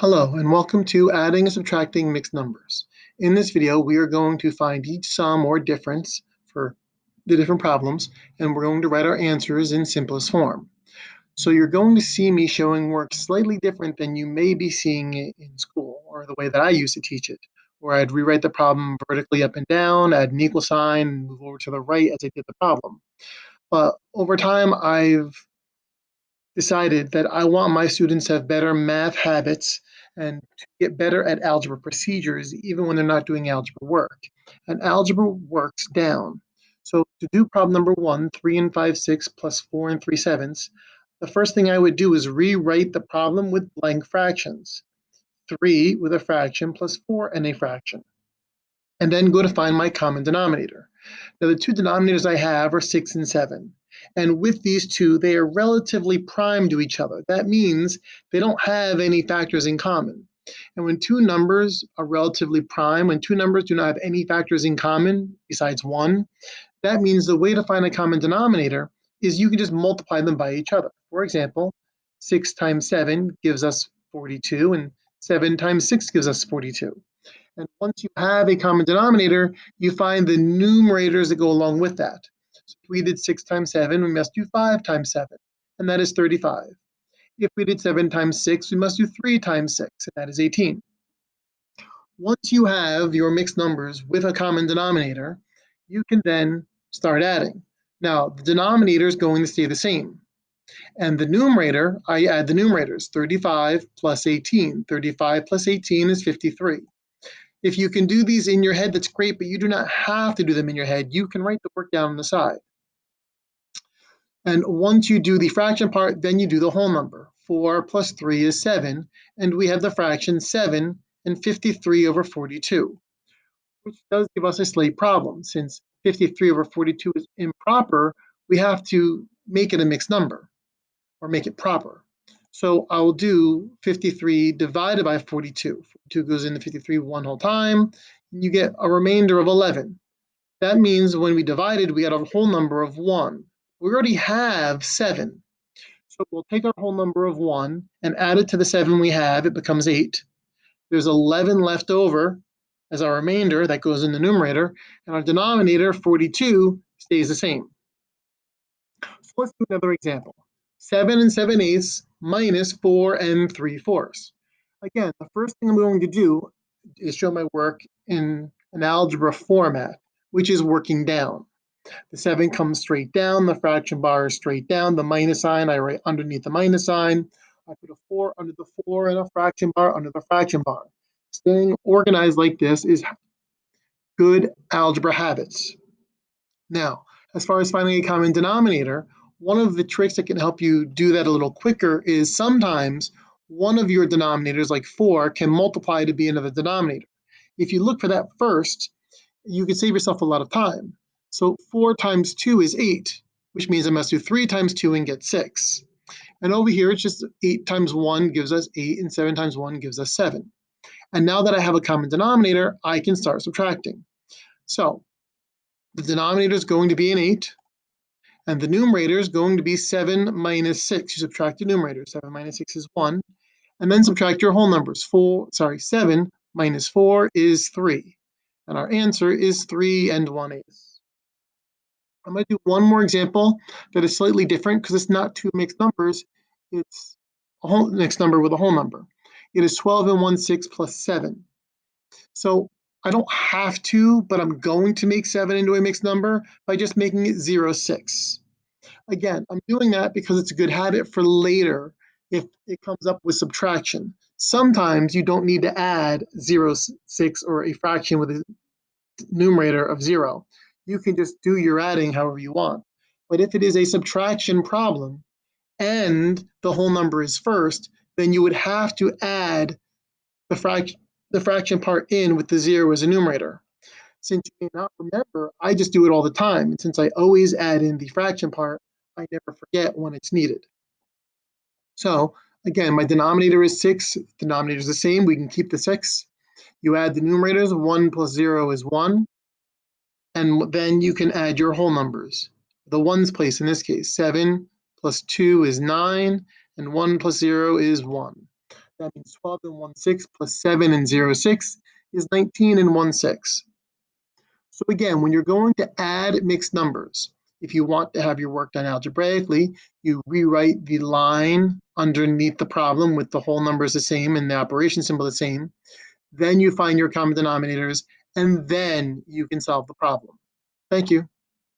Hello, and welcome to Adding and Subtracting Mixed Numbers. In this video, we are going to find each sum or difference for the different problems, and we're going to write our answers in simplest form. So you're going to see me showing work slightly different than you may be seeing it in school, or the way that I used to teach it, where I'd rewrite the problem vertically up and down, add an equal sign, and move over to the right as I did the problem. But over time, I've decided that I want my students to have better math habits and to get better at algebra procedures, even when they're not doing algebra work. And algebra works down. So to do problem number 1, 3 and 5/6 plus 4 and 3/7, the first thing I would do is rewrite the problem with blank fractions. 3 with a fraction plus 4 and a fraction. And then go to find my common denominator. Now the two denominators I have are 6 and 7. And with these two, they are relatively prime to each other. That means they don't have any factors in common. And when two numbers are relatively prime, when two numbers do not have any factors in common besides 1, that means the way to find a common denominator is you can just multiply them by each other. For example, 6 times 7 gives us 42, and 7 times 6 gives us 42. And once you have a common denominator, you find the numerators that go along with that. So if we did 6 times 7, we must do 5 times 7, and that is 35. If we did 7 times 6, we must do 3 times 6, and that is 18. Once you have your mixed numbers with a common denominator, you can then start adding. Now, the denominator is going to stay the same. And the numerator, I add the numerators, 35 plus 18. 35 plus 18 is 53. If you can do these in your head, that's great, but you do not have to do them in your head. You can write the work down on the side. And once you do the fraction part, then you do the whole number. 4 plus 3 is 7, and we have the fraction 7 and 53 over 42, which does give us a slight problem. Since 53 over 42 is improper, we have to make it a mixed number, or make it proper. So I'll do 53 divided by 42. 42 goes into 53 one whole time, and you get a remainder of 11. That means when we divided, we got a whole number of 1. We already have 7. So we'll take our whole number of 1 and add it to the 7 we have. It becomes 8. There's 11 left over as our remainder. That goes in the numerator. And our denominator, 42, stays the same. So let's do another example. 7 and 7/8 minus 4 and 3/4. Again, the first thing I'm going to do is show my work in an algebra format, which is working down. The 7 comes straight down, the fraction bar is straight down, the minus sign I write underneath the minus sign. I put a 4 under the 4 and a fraction bar under the fraction bar. Staying organized like this is good algebra habits. Now, as far as finding a common denominator, one of the tricks that can help you do that a little quicker is sometimes one of your denominators, like 4, can multiply to be another denominator. If you look for that first, you can save yourself a lot of time. So 4 times 2 is 8, which means I must do 3 times 2 and get 6. And over here, it's just 8 times 1 gives us 8, and 7 times 1 gives us 7. And now that I have a common denominator, I can start subtracting. So the denominator is going to be an 8, and the numerator is going to be 7 minus 6. You subtract the numerator. 7 minus 6 is 1. And then subtract your whole numbers. 7 minus 4 is 3. And our answer is 3 and 1/8. I'm going to do one more example that is slightly different because it's not two mixed numbers. It's a whole mixed number with a whole number. It is 12 and 1/6 plus 7. So I don't have to, but I'm going to make 7 into a mixed number by just making it 0, 6. Again, I'm doing that because it's a good habit for later if it comes up with subtraction. Sometimes you don't need to add 0, 6 or a fraction with a numerator of 0. You can just do your adding however you want. But if it is a subtraction problem and the whole number is first, then you would have to add the fraction part in with the 0 as a numerator. Since you may not remember, I just do it all the time. And since I always add in the fraction part, I never forget when it's needed. So again, my denominator is 6. Denominator is the same. We can keep the 6. You add the numerators. 1 plus 0 is 1. And then you can add your whole numbers. The ones place in this case, 7 plus 2 is 9, and 1 plus 0 is 1. That means 12 and 1/6 plus 7 and 0/6 is 19 and 1/6. So again, when you're going to add mixed numbers, if you want to have your work done algebraically, you rewrite the line underneath the problem with the whole numbers the same and the operation symbol the same. Then you find your common denominators, and then you can solve the problem. Thank you.